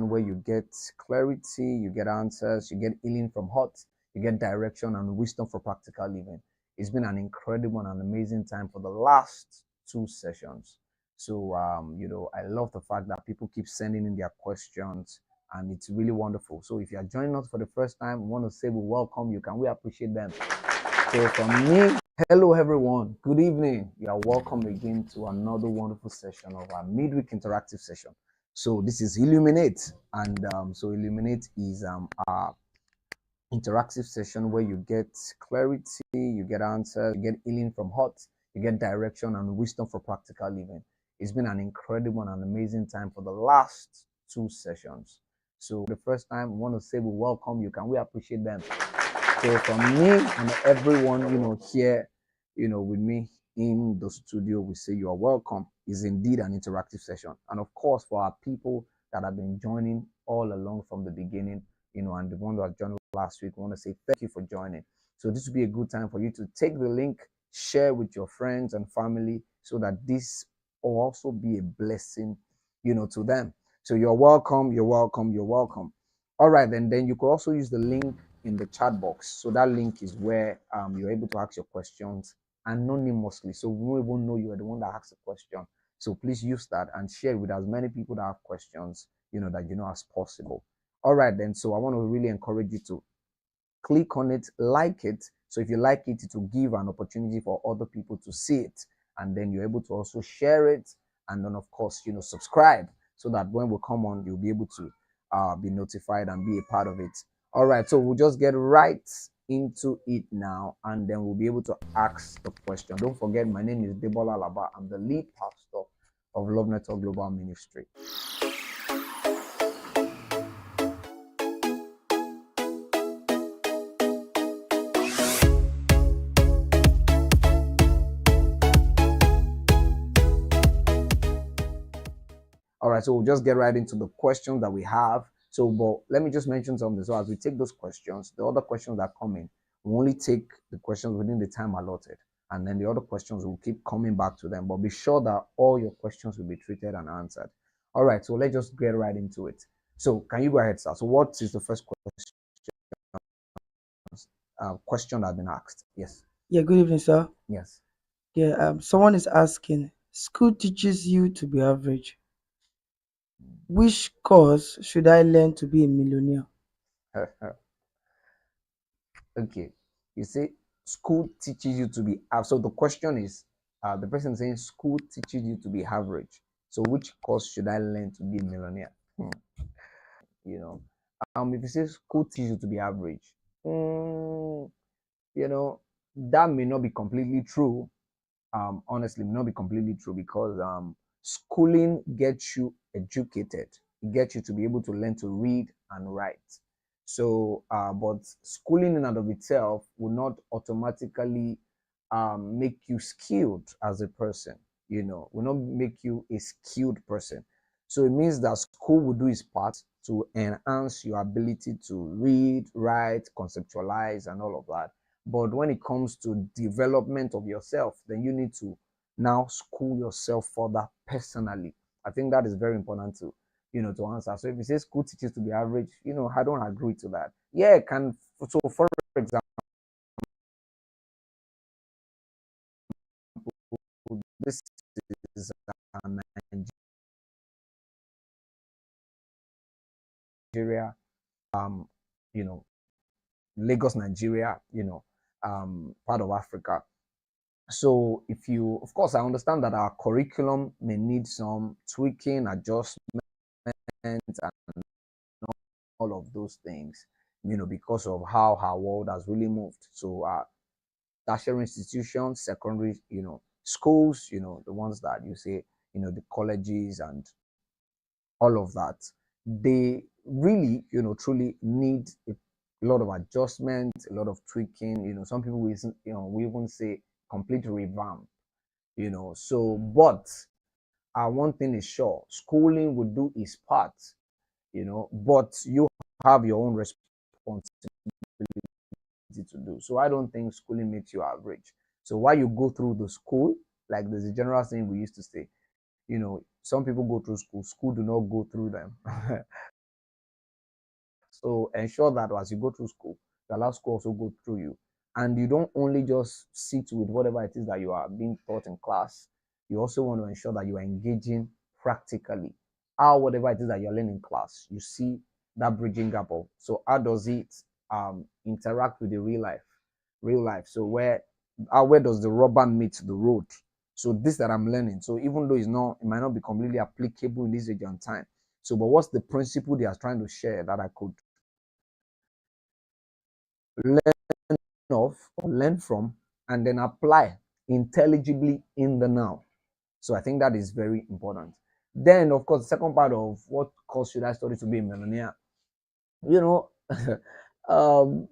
where you get clarity, you get answers, you get healing from hurt, you get direction and wisdom for practical living. It's been an incredible and an amazing time for the last two sessions. So, I love the fact that people keep sending in their questions and it's really wonderful. So, if you are joining us for the first time, we want to say we welcome you. Can we appreciate them? So, from me, hello everyone, good evening. You are welcome again to another wonderful session of our midweek interactive session. So, this is Illuminate, and so Illuminate is our interactive session where you get clarity, you get answers, you get healing from hurt, you get direction and wisdom for practical living. It's been an incredible and an amazing time for the last two sessions. So the first time, we want to say we welcome you. Can we appreciate them? So from me and everyone, here, with me in the studio, we say you are welcome. Is indeed an interactive session. And of course, for our people that have been joining all along from the beginning, and the one that joined last week, we want to say thank you for joining. So this will be a good time for you to take the link, share with your friends and family so that this will also be a blessing, to them. So you're welcome, you're welcome, you're welcome. All right, then you could also use the link in the chat box. So that link is where you're able to ask your questions anonymously. So we won't even know you are the one that asked the question. So please use that and share with as many people that have questions, as possible. All right, then. So I want to really encourage you to click on it, like it. So if you like it, it will give an opportunity for other people to see it. And then you're able to also share it. And then, of course, subscribe so that when we come on, you'll be able to be notified and be a part of it. All right, so we'll just get right into it now, and then we'll be able to ask the question. Don't forget, my name is Adebola Alaba. I'm the lead pastor of Lovenetwork Global Ministry. All right, so we'll just get right into the questions that we have. So, but let me just mention something. So as we take those questions, the other questions that come in, we only take the questions within the time allotted. And then the other questions will keep coming back to them. But be sure that all your questions will be treated and answered. All right, so let's just get right into it. So can you go ahead, sir? So what is the first question that has been asked? Yes. Yeah, good evening, sir. Yes. Yeah, someone is asking, school teaches you to be average. Which course should I learn to be a millionaire? Okay. You say school teaches you to be so the question is the person saying school teaches you to be average. So which course should I learn to be a millionaire? You know, if you say school teaches you to be average, that may not be completely true. Honestly, may not be completely true because schooling gets you educated. It gets you to be able to learn to read and write. So, but schooling in and of itself will not automatically make you skilled as a person. Will not make you a skilled person. So it means that school will do its part to enhance your ability to read, write, conceptualize, and all of that. But when it comes to development of yourself, then you need to now school yourself further personally. I think that is very important to answer. So if you say school teaches to be average, I don't agree to that. Yeah, can so for example, this is Nigeria, um, you know, Lagos, Nigeria, part of Africa. So if you, of course, I understand that our curriculum may need some tweaking, adjustment, and all of those things, because of how our world has really moved. So tertiary institutions, secondary, schools, the ones that you say, the colleges and all of that, they really, truly need a lot of adjustment, a lot of tweaking. Some people we even say complete revamp. So but one thing is sure, schooling will do its part, but you have your own responsibility to do. So I don't think schooling makes you average. So while you go through the school, like there's a general saying we used to say, some people go through school do not go through them. So ensure that as you go through school, you allow school also go through you. And you don't only just sit with whatever it is that you are being taught in class. You also want to ensure that you are engaging practically. How whatever it is that you're learning in class, you see that bridging gap of, so how does it interact with the real life? Real life. So where does the rubber meet the road? So this that I'm learning. So even though it might not be completely applicable in this age and time. So, but what's the principle they are trying to share that I could learn of or learn from and then apply intelligibly in the now? So I think that is very important. Then, of course, the second part of what course should I study to be a millionaire? You know, um,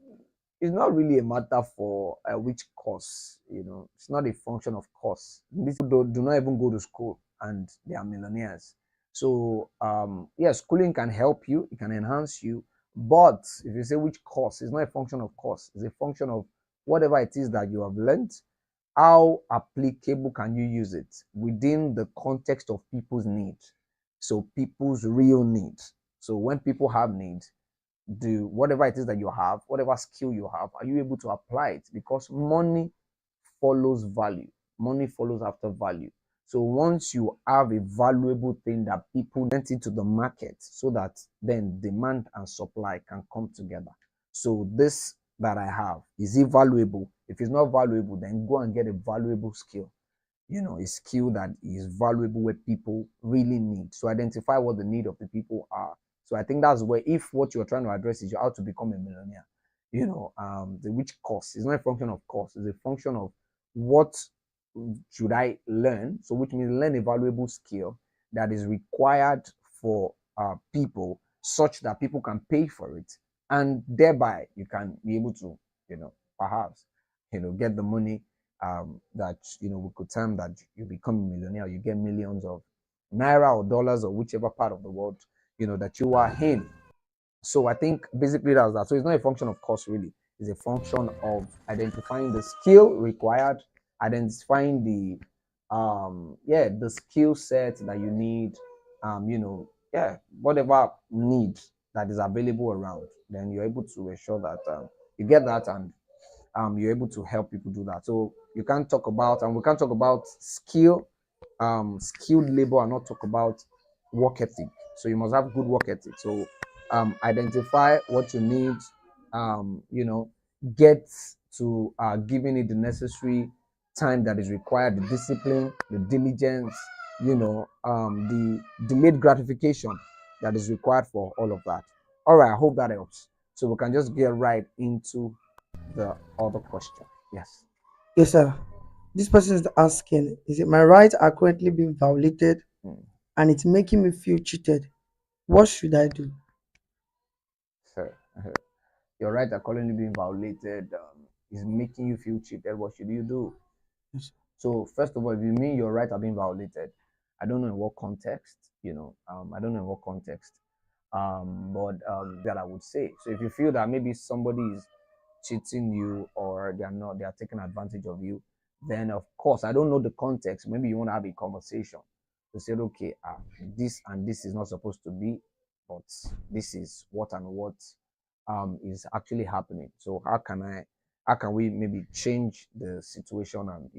it's not really a matter for which course. It's not a function of course. These people do not even go to school and they are millionaires. So yeah, schooling can help you, it can enhance you, but if you say which course, it's not a function of course, it's a function of whatever it is that you have learned. How applicable can you use it within the context of people's needs? So people's real needs. So when people have needs, do whatever it is that you have, whatever skill you have, are you able to apply it? Because money follows value. Money follows after value. So once you have a valuable thing that people present it to the market, so that then demand and supply can come together. So this that I have, is it valuable? If it's not valuable, then go and get a valuable skill. A skill that is valuable, where people really need. So identify what the need of the people are. So I think that's where, if what you're trying to address is how to become a millionaire, the which course is not a function of course, it's a function of what should I learn. So which means learn a valuable skill that is required for people, such that people can pay for it, and thereby you can be able to, perhaps, get the money that we could term that you become a millionaire, you get millions of naira or dollars or whichever part of the world that you are in. So I think basically that's that. So it's not a function of cost really. It's a function of identifying the skill required, identifying the skill set that you need, whatever need that is available around. Then you're able to ensure that you get that, and you're able to help people do that. So you can't talk about, and we can't talk about skilled labor and not talk about work ethic. So you must have good work ethic. So identify what you need, get to giving it the necessary time that is required, the discipline, the diligence, the delayed gratification that is required for all of that. All right, I hope that helps. So we can just get right into the other question. Yes. Yes, sir. This person is asking, is it my rights are currently being violated Mm. and it's making me feel cheated? What should I do? Sir, your right are currently being violated. Is making you feel cheated. What should you do? Yes, So first of all, if you mean your right are being violated, I don't know in what context. I don't know in what context. But that I would say. So if you feel that maybe somebody is cheating you, or they are taking advantage of you, then of course, I don't know the context. Maybe you want to have a conversation to say, okay, this and this is not supposed to be, but this is what and what is actually happening. So how can we maybe change the situation, and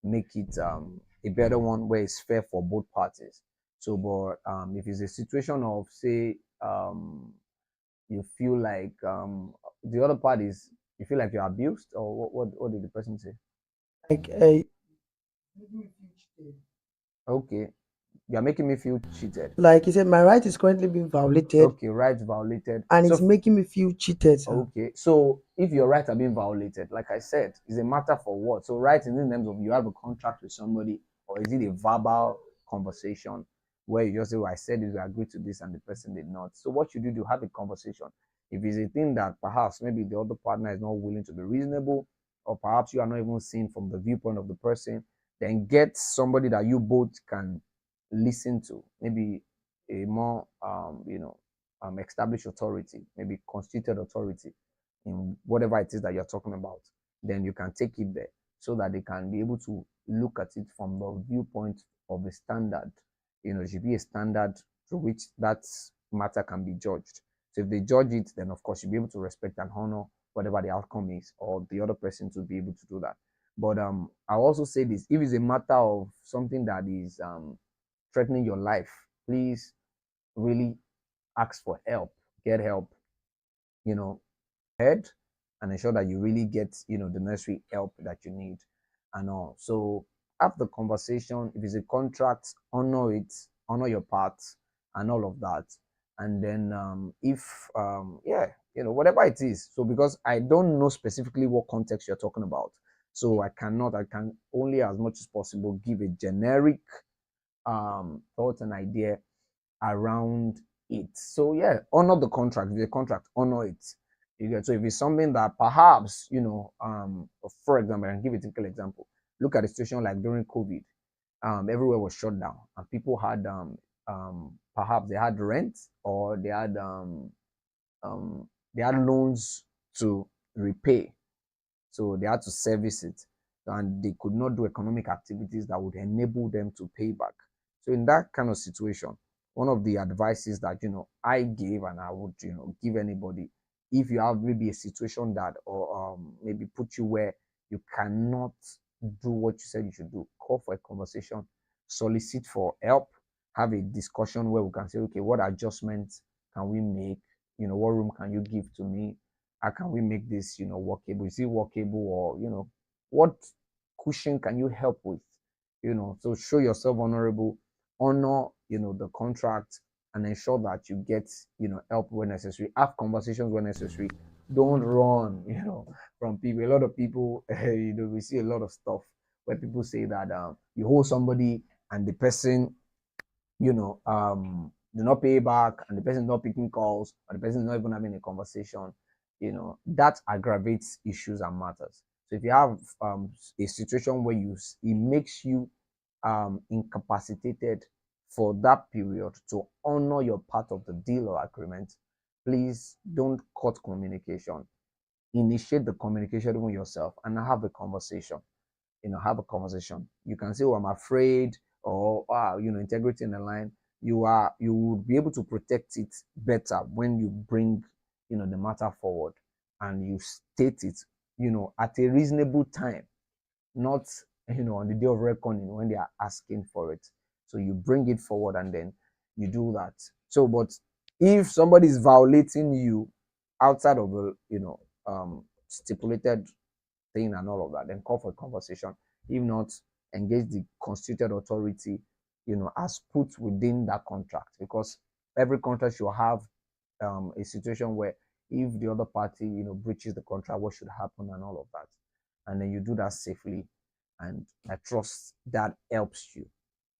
make it a better one where it's fair for both parties. So, but if it's a situation of, say, you feel like the other part is, you feel like you're abused, or what did the person say? like Okay, you're making me feel cheated. like he said, my right is currently being violated Okay, rights violated. and it's So making me feel cheated, sir. okay, so if your rights are being violated, like I said, is a matter for what? So rights in the terms of, you have a contract with somebody, or is it a verbal conversation where you just say, well, I said this, we agreed to this, and the person did not. So what should you do? Have a conversation. If it's a thing that perhaps maybe the other partner is not willing to be reasonable, or perhaps you are not even seeing from the viewpoint of the person, then get somebody that you both can listen to, maybe a more established authority, maybe constituted authority in whatever it is that you're talking about. Then you can take it there, so that they can be able to look at it from the viewpoint of a standard. It should be a standard through which that matter can be judged. So if they judge it, then of course you'll be able to respect and honor whatever the outcome is, or the other person to be able to do that. But I'll also say this: if it's a matter of something that is threatening your life, please really ask for help, get help, you know, head, and ensure that you really get, the necessary help that you need and all. So have the conversation. If it's a contract, honor it, honor your part and all of that. And then if yeah, whatever it is. So because I don't know specifically what context you're talking about, so I can only as much as possible give a generic thought and idea around it. So yeah, honor the contract. The contract, honor it. You get. So if it's something that perhaps, for example, I can give a typical example. Look at the situation like during COVID. Everywhere was shut down, and people had perhaps they had rent, or they had loans to repay, so they had to service it, and they could not do economic activities that would enable them to pay back. So in that kind of situation, one of the advices that I gave, and I would give anybody, if you have maybe a situation that, or maybe put you where you cannot do what you said you should do, call for a conversation, solicit for help, have a discussion where we can say, okay, what adjustments can we make, what room can you give to me, how can we make this workable, is it workable, or what cushion can you help with, so show yourself honorable, honor the contract, and ensure that you get help when necessary, have conversations when necessary, don't run from people. A lot of people we see a lot of stuff where people say that you hold somebody and the person do not pay back, and the person is not picking calls, or the person is not even having a conversation, that aggravates issues and matters. So if you have a situation where it makes you incapacitated for that period to honor your part of the deal or agreement, please don't cut communication. Initiate the communication with yourself and have a conversation. Have a conversation. You can say, oh, I'm afraid, or integrity in the line. You would be able to protect it better when you bring the matter forward, and you state it at a reasonable time, not on the day of reckoning when they are asking for it. So you bring it forward and then you do that. So, but if somebody is violating you outside of the stipulated thing and all of that, then call for a conversation. If not, engage the constituted authority, as put within that contract, because every contract should have a situation where if the other party, breaches the contract, what should happen and all of that. And then you do that safely. And I trust that helps you.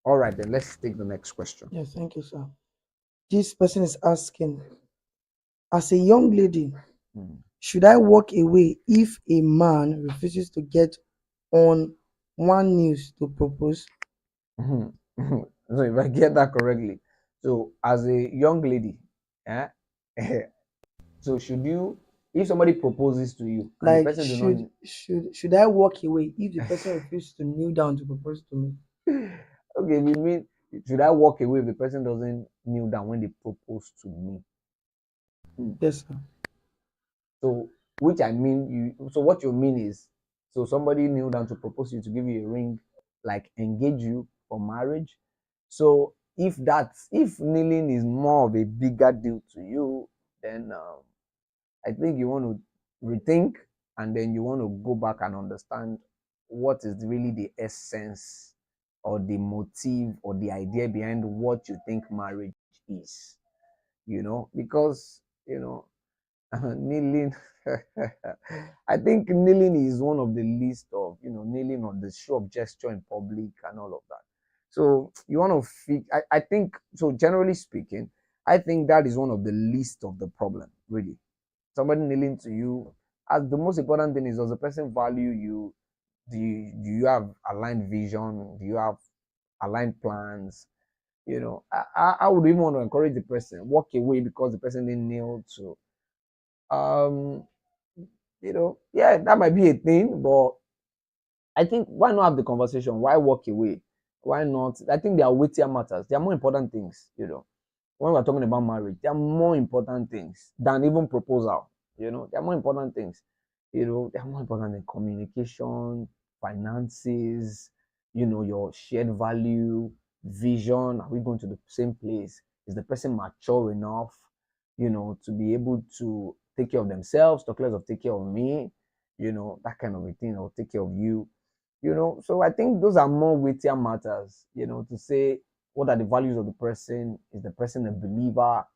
All right, then let's take the next question. Yes, thank you, sir. This person is asking, as a young lady, Hmm. should I walk away if a man refuses to get on one news to propose? So if I get that correctly, so as a young lady, eh, so should you, if somebody proposes to you and the Like, person do not, should I walk away if the person refuses to kneel down to propose to me? okay, we mean, should I walk away if the person doesn't kneel down when they propose to me? Hmm. Yes, sir. So, which I mean, so what you mean is, so somebody kneel down to propose to you, to give you a ring, like engage you for marriage. So if kneeling is more of a bigger deal to you, then I think you want to rethink, and then you want to go back and understand what is really the essence, or the motive, or the idea behind what you think marriage is. Because kneeling, I think kneeling is one of the least of, kneeling on the show of gesture in public and all of that. So you want to fix, I think, so generally speaking, I think that is one of the least of the problem, really. Somebody kneeling to you, as the most important thing is, does the person value you? Do you have aligned vision? Do you have aligned plans? I would even want to encourage the person, walk away because the person didn't kneel to um yeah, that might be a thing, but I think, why not have the conversation? Why walk away? Why not? I think there are weightier matters. There are more important things. when we're talking about marriage, there are more important things than even proposal. There are more important things. There are more important than communication, finances, your shared value, vision. Are we going to the same place? Is the person mature enough, to be able to take care of themselves, talk less of take care of me, that kind of a thing, or take care of you. So I think those are more weightier matters, to say what are the values of the person? Is the person a believer?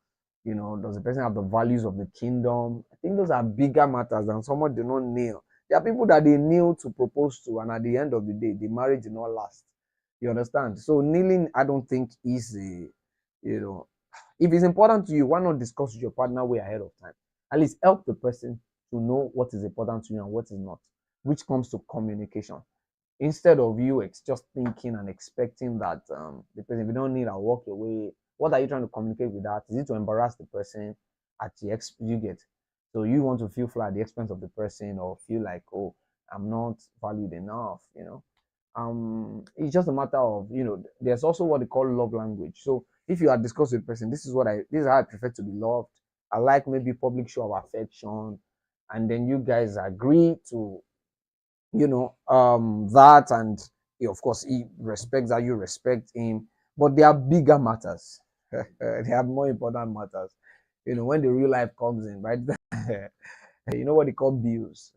Does the person have the values of the kingdom? I think those are bigger matters than someone do not kneel. There are people that they kneel to propose to, and at the end of the day, the marriage did not last. You understand? So kneeling, I don't think is a, you know, if it's important to you, why not discuss with your partner way ahead of time? At least help the person to know what is important to you and what is not, which comes to communication. Instead of you just thinking and expecting that the person, if you don't need, I'll walk away. What are you trying to communicate with that? Is it to embarrass the person at the you get? So you want to feel flat at the expense of the person, or feel like, oh, I'm not valued enough. It's just a matter of, there's also what they call love language. So if you are discussing with the person, this is how I prefer to be loved. I like maybe public show of affection, and then you guys agree to that, and of course he respects that, you respect him, but there are bigger matters. There are more important matters, when the real life comes in, right? You know what they call bills.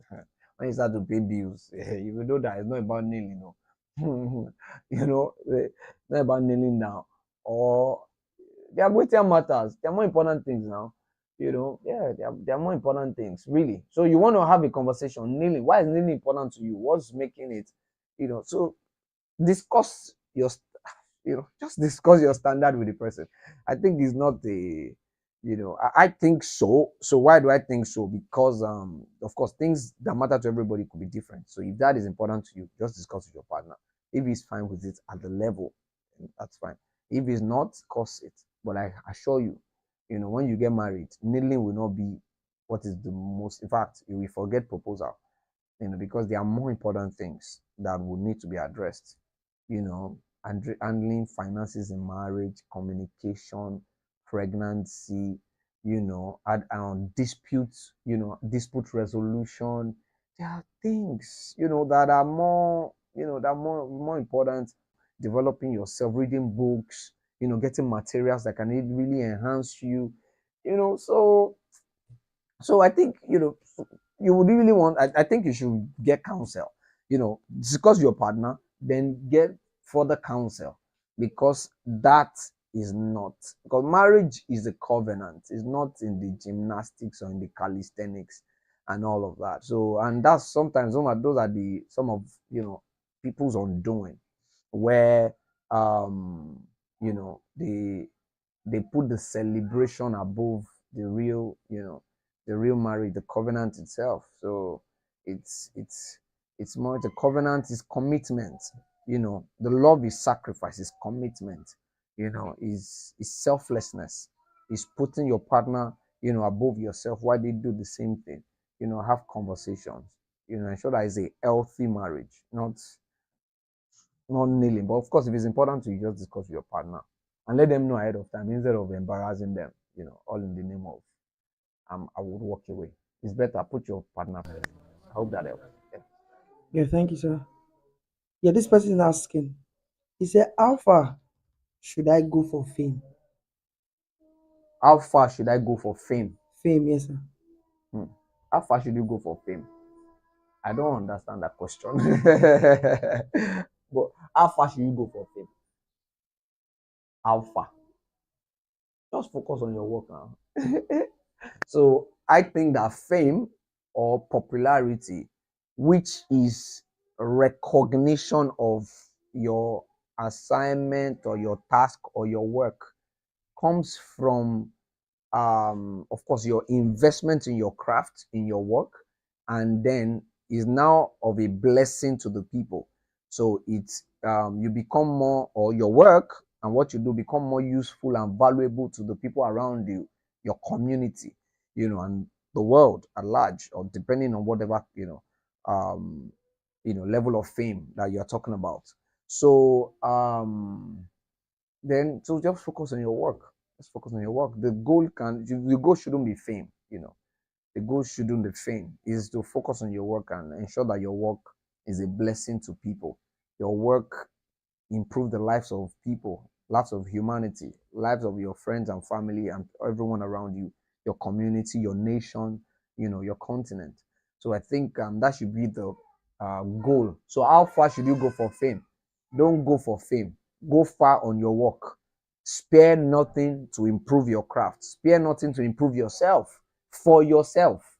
When you start to pay bills, you know that it's not about kneeling, it's not about kneeling down, or there are weightier matters. There are more important things now. Yeah, there are more important things, really. So you want to have a conversation. Kneeling. Why is kneeling important to you? What's making it? So discuss just discuss your standard with the person. I think it's not I think so. So why do I think so? Because of course things that matter to everybody could be different. So if that is important to you, just discuss with your partner. If he's fine with it at the level, that's fine. If he's not, course it. But I assure you, when you get married, kneeling will not be what is the most. In fact, you will forget proposal, because there are more important things that would need to be addressed, and handling finances in marriage, communication, pregnancy, disputes, dispute resolution. There are things, that are more, more important. Developing yourself, reading books, getting materials that can really enhance you, so I think, you would really want, I think you should get counsel, discuss your partner, then get further counsel, because that is not, because marriage is a covenant. It's not in the gymnastics or in the calisthenics and all of that. So, and that's sometimes those are the some of people's undoing, where they put the celebration above the real, the real marriage, the covenant itself. So it's more, the covenant is commitment. The love is sacrifice, is commitment. Is selflessness. Is putting your partner, above yourself. Why they do the same thing? Have conversations. Ensure that it's a healthy marriage, not kneeling. But of course, if it's important to you, just discuss with your partner and let them know ahead of time, instead of embarrassing them, all in the name of I would walk away. It's better put your partner first. I hope that helps. Yeah. Yeah, thank you, sir. Yeah, this person is asking. He said, how far should I go for fame? How far should I go for fame? Fame, yes, sir. Hmm. How far should you go for fame? I don't understand that question. But how far should you go for fame? How far? Just focus on your work now. So I think that fame or popularity, which is recognition of your assignment or your task or your work, comes from, of course, your investment in your craft, in your work, and then is now of a blessing to the people. So it's, you become more, or your work and what you do become more useful and valuable to the people around you, your community, and the world at large, or depending on whatever, level of fame that you're talking about. So then, so just focus on your work. Just focus on your work. The goal shouldn't be fame, the goal shouldn't be fame. Is to focus on your work and ensure that your work is a blessing to people. Your work improve the lives of people, lives of humanity, lives of your friends and family and everyone around you, your community, your nation, your continent. So I think that should be the goal. So how far should you go for fame? Don't go for fame. Go far on your work. Spare nothing to improve your craft. Spare nothing to improve yourself for yourself.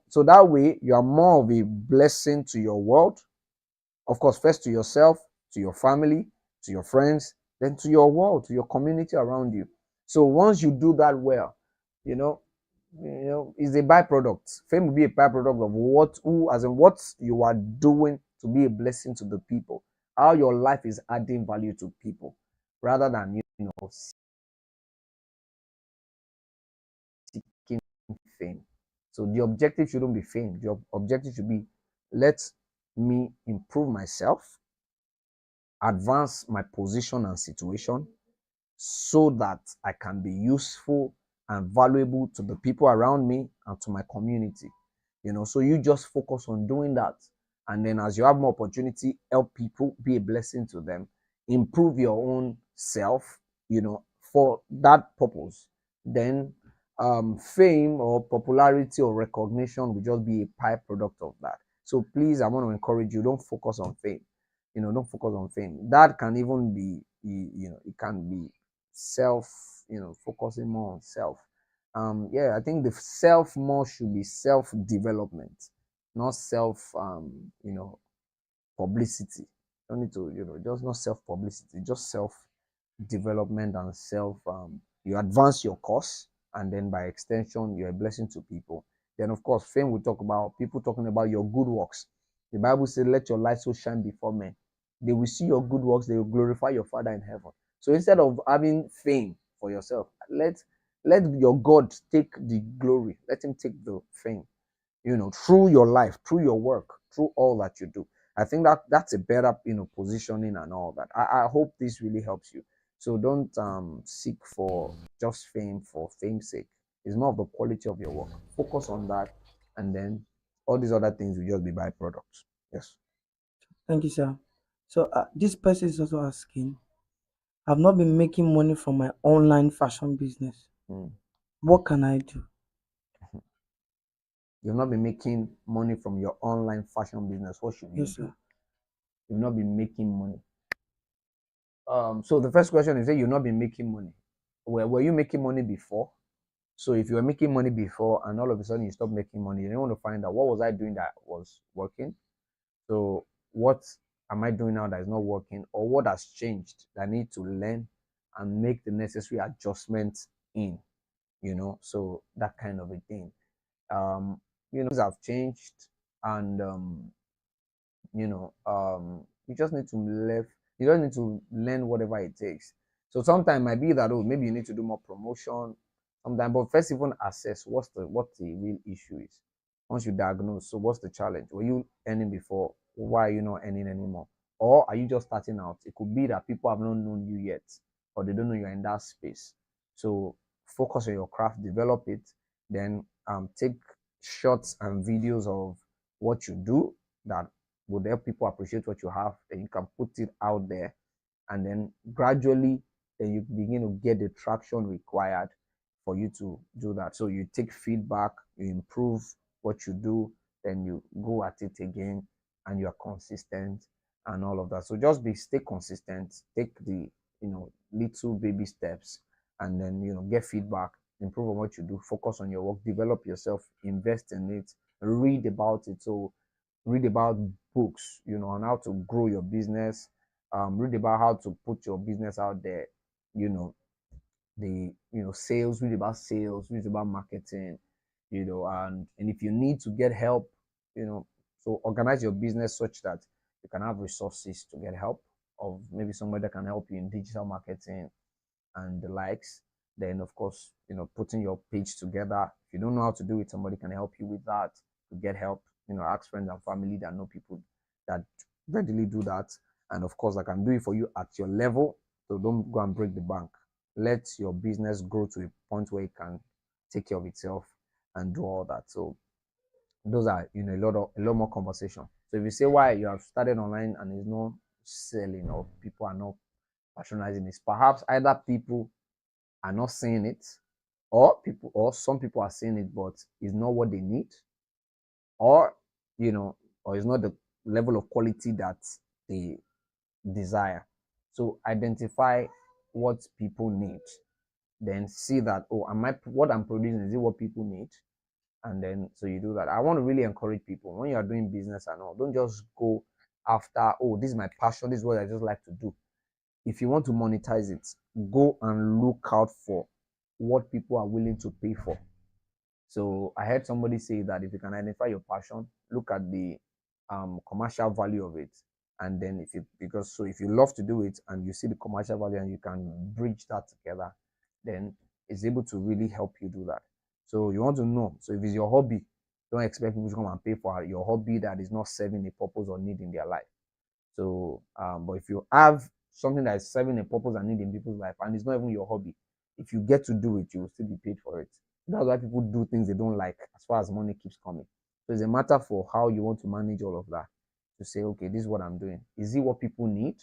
So that way you are more of a blessing to your world, of course, first to yourself, to your family, to your friends, then to your world, to your community around you. So once you do that well, you know, it's a byproduct. Fame will be a byproduct of what you are doing to be a blessing to the people, how your life is adding value to people, rather than seeking fame. So the objective shouldn't be fame. The objective should be, let me improve myself, advance my position and situation, so that I can be useful and valuable to the people around me and to my community. So you just focus on doing that. And then as you have more opportunity, help people, be a blessing to them, improve your own self, for that purpose. Then fame or popularity or recognition will just be a byproduct of that. So please, I want to encourage you, don't focus on fame. Don't focus on fame. That can even be, it can be self, focusing more on self. Yeah, I think the self more should be self development, not self, publicity. Don't need to, just not self publicity, just self development and self. You advance your course, and then by extension, you're a blessing to people. Then, of course, fame will talk about people talking about your good works. The Bible says, "Let your light so shine before men." They will see your good works, they will glorify your Father in heaven. So instead of having fame for yourself, let your God take the glory. Let him take the fame, through your life, through your work, through all that you do. I think that's a better, positioning and all that. I hope this really helps you. So don't seek for just fame for fame's sake. It's more of the quality of your work. Focus on that, and then all these other things will just be byproducts. Yes. Thank you, sir. So this person is also asking, I've not been making money from my online fashion business. Mm. What can I do? You've not been making money from your online fashion business. What should you Yes, do? sir. You've not been making money. So the first question is that you've not been making money. Were you making money before? So if you were making money before and all of a sudden you stop making money, you want to find out, what was I doing that was working? So what am I doing now that is not working, or what has changed that I need to learn and make the necessary adjustments in, so that kind of a thing. Things have changed, and you just need to learn whatever it takes. So sometimes it might be that, oh, maybe you need to do more promotion sometimes, but first even assess what the real issue is. Once you diagnose, so what's the challenge? Were you earning before? Why are you not earning anymore? Or are you just starting out? It could be that people have not known you yet, or they don't know you're in that space. So focus on your craft, develop it, then take shots and videos of what you do that would help people appreciate what you have. Then you can put it out there, and then gradually, then you begin to get the traction required for you to do that. So you take feedback, you improve what you do, then you go at it again, and you're consistent and all of that. So just stay consistent, take the little baby steps, and then get feedback, improve on what you do, focus on your work, develop yourself, invest in it, read about it. So read about books, on how to grow your business, read about how to put your business out there, you know, sales, read about sales, read about marketing, and if you need to get help, so organize your business such that you can have resources to get help of maybe somebody that can help you in digital marketing and the likes. Then, of course, putting your page together. If you don't know how to do it, somebody can help you with that to get help. Ask friends and family that know people that readily do that. And of course, I can do it for you at your level. So don't go and break the bank. let your business grow to a point where it can take care of itself and do all that. So those are a lot more conversation. So if you say why you have started online and it's not selling or people are not patronizing it, perhaps either people are not seeing it, or some people are seeing it but it's not what they need, or or it's not the level of quality that they desire. So identify what people need, then see that, oh, what I'm producing, is it what people need? And then so you do that. I want to really encourage people, when you are doing business and all, don't just go after, oh, this is my passion, this is what I just like to do. If you want to monetize it, go and look out for what people are willing to pay for. So I heard somebody say that if you can identify your passion, look at the commercial value of it. And then if you love to do it and you see the commercial value and you can bridge that together, then it's able to really help you do that. So you want to know. So if it's your hobby, don't expect people to come and pay for your hobby that is not serving a purpose or need in their life. So, but if you have something that is serving a purpose and need in people's life, and it's not even your hobby, if you get to do it, you will still be paid for it. That's why people do things they don't like as far as money keeps coming. So it's a matter for how you want to manage all of that. To say, okay, this is what I'm doing. Is it what people need?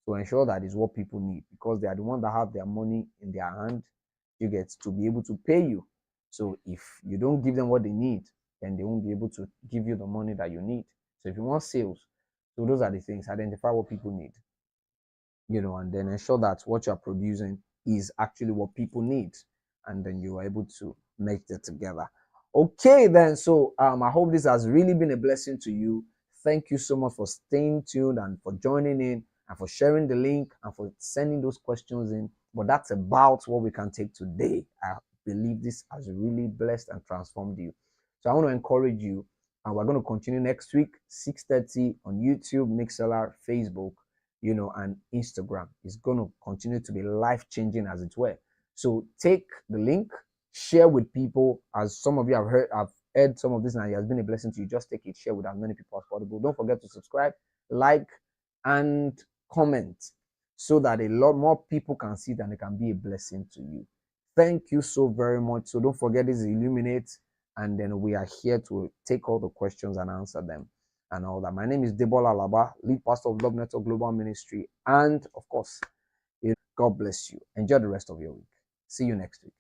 To ensure that is what people need, because they are the ones that have their money in their hand. You get to be able to pay you. So if you don't give them what they need, then they won't be able to give you the money that you need. So if you want sales, so those are the things. Identify what people need, and then ensure that what you're producing is actually what people need, and then you are able to make it together. Okay, then. So I hope this has really been a blessing to you. Thank you so much for staying tuned and for joining in and for sharing the link and for sending those questions in. But that's about what we can take today. I believe this has really blessed and transformed you. So I want to encourage you, and we're going to continue next week, 6:30 on YouTube, Mixlr, Facebook, and Instagram. Is going to continue to be life changing, as it were. So take the link, share with people. As some of you have heard some of this, and it has been a blessing to you. Just take it, share with as many people as possible. Don't forget to subscribe, like, and comment, so that a lot more people can see it and it can be a blessing to you. Thank you so very much. So don't forget, this is Illuminate, and then we are here to take all the questions and answer them and all that. My name is Adebola Alaba, lead pastor of Lovenetwork Global Ministry, and of course, God bless you. Enjoy the rest of your week. See you next week.